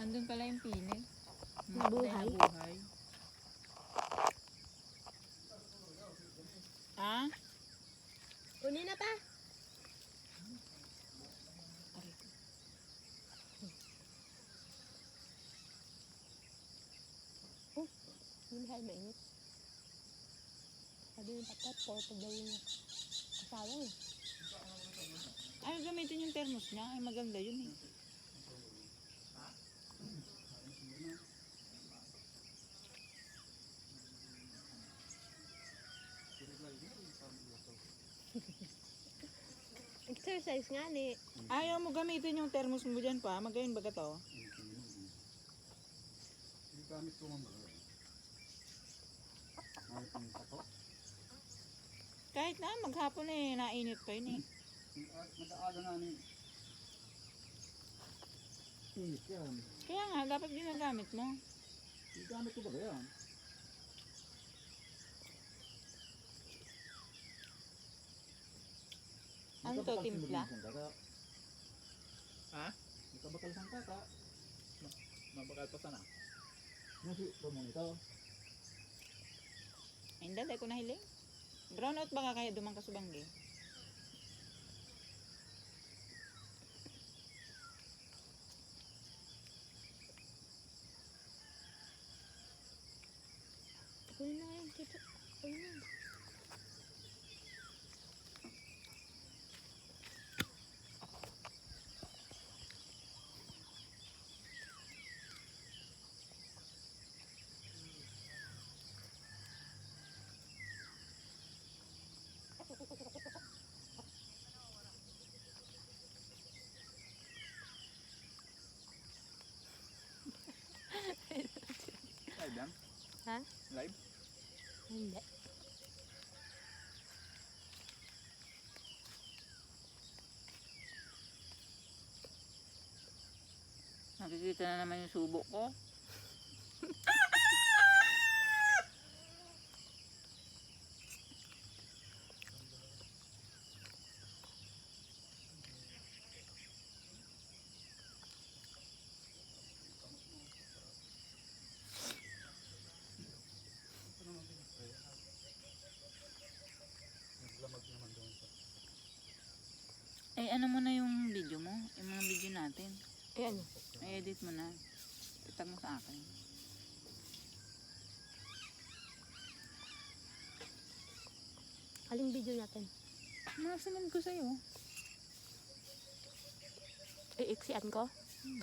Andun pala yung pinig. Nabuhay. Nabuhay. Ah? Kunin na pa. Hindi kayo mainit. Sabi yung patat, purple daw yung asawa eh. Ay, gamitin yung thermos niya. Ay, maganda yun eh. Exercise nga ni. Ayaw mo gamitin yung thermos mo dyan pa. Magayon baga to? Gamit ko mamaya. Gamit ng tato. Kahit na, maghapon eh. Nainit pa yun eh. Nag-aaga nga ni. Init yan. Kaya nga, dapat ginagamit mo. Gamit ko ba yan? Ano to, timpla? Ha? Nakabakal sang kaka. Mabakal pa sana. Nasi, mo nito. Ay, hindi, dahil ko nahiling. Brown out baka kaya dumang kasubanggi. Kunin na yan. Kunin na. Live yan? Ha? Live? Hindi. Nakikita na naman yung subo ko. Naglamag naman doon sa. Eh, ano mo na yung video mo? Yung mga video natin. Eh ano? Ay, edit mo na. Itag mo sa akin. Aling video natin? Mga sinend ko sa'yo. Iiksian ko? Hmm.